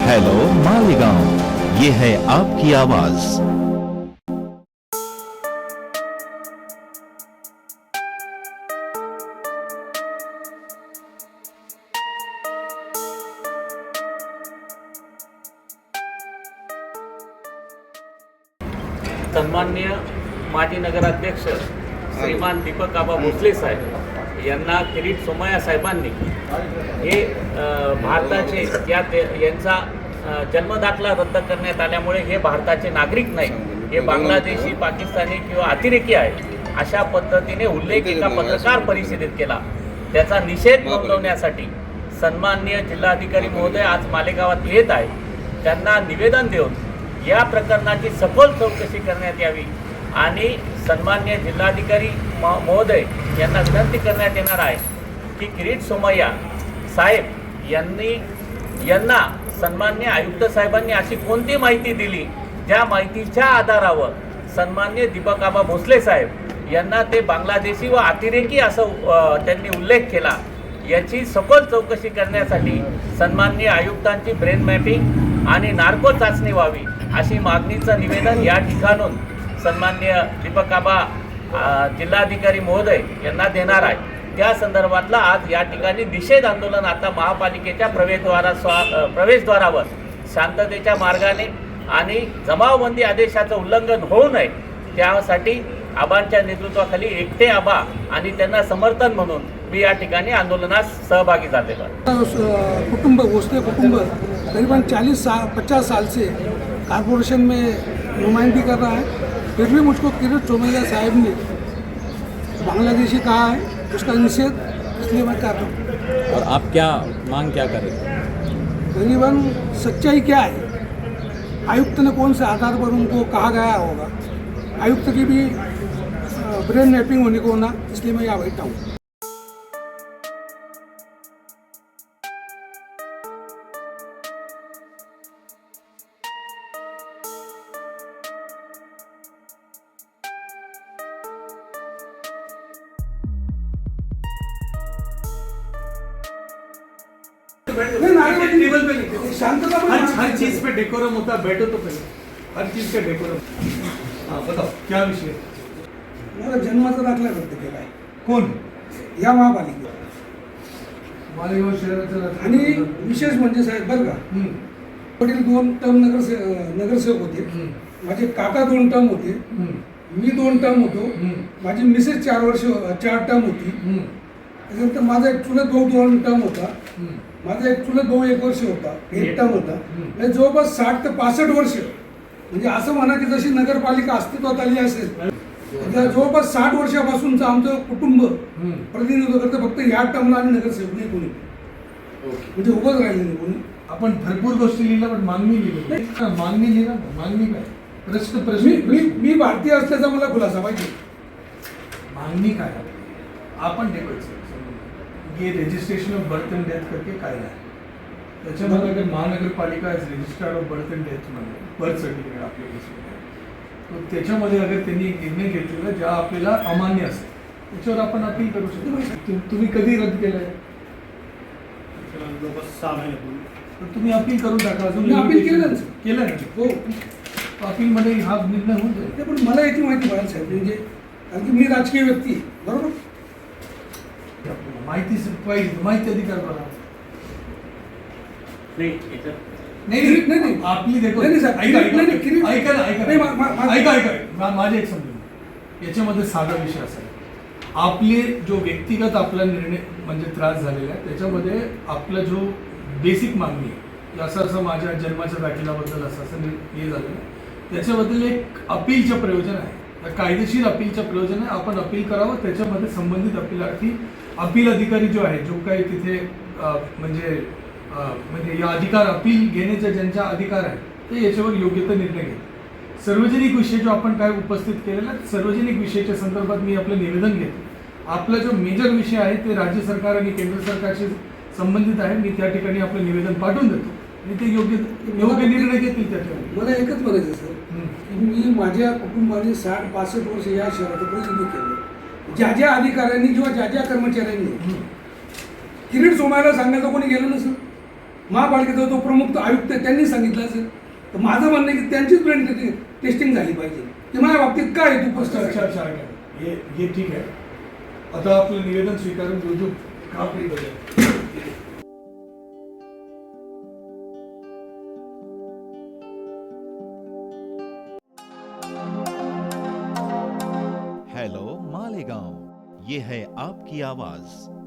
Hello Malegaon, ये है आपकी आवाज। सन्माननीय माजी नगराध्यक्ष श्रीमान दीपक आबा भोसले साहेब यांना किरीट सोमय्या साहेबांनी हे भारताचे यांचा जन्मदाखला रद्द करण्यात आल्यामुळे हे भारताचे नागरिक नाही, हे बांगलादेशी, पाकिस्तानी किंवा अतिरेकी आहे अशा पद्धतीने उल्लेख एका पत्रकार परिषदेत केला। त्याचा निषेध नोंदवण्यासाठी सन्माननीय जिल्हाधिकारी महोदय आज मालेगावात येत आहे। त्यांना निवेदन देऊन या प्रकरणाची सखोल चौकशी करण्यात यावी आणि सन्माननीय जिल्हाधिकारी महोदय यांना विनंती करण्यात येणार आहे की किरीट सोमय्या साहेब यांना सन्माननीय आयुक्त साहेबांनी अशी कोणती माहिती दिली ज्या माहितीच्या आधारावर सन्माननीय दीपक आबा भोसले साहेब यांना ते बांगलादेशी व अतिरेकी असं त्यांनी उल्लेख केला, याची सखोल चौकशी करण्यासाठी सन्माननीय आयुक्तांची ब्रेन मॅपिंग आणि नार्को चाचणी व्हावी अशी मागणीचं निवेदन या ठिकाणून सन्माननीय दीपक आबा जिल्हाधिकारी महोदय यांना देणार आहे। त्या संदर्भातला आज या ठिकाणी निषेध आंदोलन आता महापालिकेच्या प्रवेशद्वारावर शांततेच्या मार्गाने आणि जमावबंदी आदेशाचं उल्लंघन होऊ नये त्यासाठी आबांच्या नेतृत्वाखाली एकटे आबा आणि त्यांना समर्थन म्हणून मी या ठिकाणी आंदोलनात सहभागी झालेलो आहे। कुटुंब भोसले कुटुंब करीबन 50 साल से कॉरपोरेशन में नुमाइंदगी कर रहा है, फिर भी मुझको किरीट सोमय्या साहब ने बांग्लादेशी कहा है, उसका निषेध इसलिए मैं कर रहा हूँ। और आप क्या मांग क्या करें? करीबन सच्चाई क्या है, आयुक्त ने कौन से आधार पर उनको कहा गया होगा, आयुक्त की भी ब्रेन मैपिंग होने को होना, इसलिए मैं यहाँ बैठा हूँ। टेबल पे नहीं, शांतता हर चीज पे डेकोरम होता है, बैठो तो पहले हर चीज का डेकोरम। हाँ बताओ क्या विषय? मला जन्माचा दाखला रद्द केला आहे। कोण? या महापालिकेत। मालेगाव शहराचा आणि विशेष म्हणजे साहेब बरं का, वडील 2 टर्म नगरसेवक होते, माझे काका 2 टर्म होते, मी 2 टर्म होतो, माझी मिसेस 4 टर्म होती, त्याच्यानंतर माझा एक चुलत भाऊ 2 टर्म होता, माझा एक चुलत भाऊ 1 वर्ष होता, 1 टर्म होता, म्हणजे जवळपास 60 ते 65 वर्ष, म्हणजे असं म्हणा की जशी नगरपालिका अस्तित्वात आली असेल जवळपास 60 वर्षापासूनचं आमचं कुटुंब प्रतिनिधित्व करतं, फक्त या टर्मला आणि नगरसेवक नाही कोणी, म्हणजे उभंच राहिले नाही कोणी। आपण भरपूर गोष्टी लिहिल्या पण मागणी लिहिली, मागणी लिहिला, मागणी काय? प्रश्न मी भारतीय असल्याचा मला खुलासा पाहिजे। मागणी काय? आपण डेकोरेशन ये registration of birth end death करके कायदा आहे, त्याच्यामध्ये अगर महानगरपालिका is registered of birth end death मध्ये बर्थ सर्टिफिकेट ॲप्लिकेशन तर त्याच्यामध्ये अगर त्यांनी एक निर्णय घेतलेला ज्या आपल्याला अमान्य असेल त्याच्यावर आपण अपील करू शकतो। तुम्ही कधी रद्द केलं आहे? 6 महिन्यापूर्वी। तर तुम्ही अपील करून टाका। अजून अपील केलं ना? हो, अपीलमध्ये हा निर्णय होऊन जाईल। पण मला याची माहिती पाहिजे साहेब, म्हणजे कारण की मी राजकीय व्यक्ती आहे, बरोबर? माहिती पाहिजे, माहिती अधिकार बघा। नाही आपली देखो ऐका माझे एक समजून याच्यामध्ये साधा विषय असा आहे, आपले जो व्यक्तिगत आपला निर्णय म्हणजे त्रास झालेला आहे त्याच्यामध्ये आपला जो बेसिक मागणी आहे असं माझ्या जन्माच्या दाखल्याबद्दल असं हे झालेलं आहे, त्याच्याबद्दल एक अपीलचं प्रयोजन आहे, कायदेशीर अपीलचं प्रयोजन आहे। आपण अपील करावं, त्याच्यामध्ये संबंधित अपीलार्थी अपील अधिकारी जो आहे जो काही तिथे म्हणजे या अधिकार अपील घेण्याचा ज्यांचा अधिकार आहे ते याच्यावर योग्य तो निर्णय घेतात। सार्वजनिक विषय जो आपण काय उपस्थित केलेला सार्वजनिक विषयाच्या संदर्भात मी आपलं निवेदन घेतो। आपला जो मेजर विषय आहे ते राज्य सरकार आणि केंद्र सरकारशी संबंधित आहे, मी त्या ठिकाणी आपलं निवेदन पाठवून देतो आणि ते योग्य निर्णय घेतील त्याच्यावर। मला एकच म्हणायचं सर, मी माझ्या कुटुंबाने 60-65 वर्ष या शहराचं प्रतिनिधित्व केलं, ज्या अधिकाऱ्यांनी किंवा ज्या कर्मचाऱ्यांनी किरीट सोमय्याला सांगायचं कोणी गेलं नसेल, महापालिकेचा जो प्रमुख आयुक्त आहे त्यांनी सांगितलं असेल, तर माझं म्हणणं आहे की त्यांचीच ब्रेन टेस्टिंग झाली पाहिजे. की माझ्या बाबतीत काय आहे तू अच्छा अच्छा अच्छा ऐका. हे ठीक आहे. आता आपलं निवेदन स्वीकारून रुजू काम करूया. हेलो मालेगांव, ये है आपकी आवाज.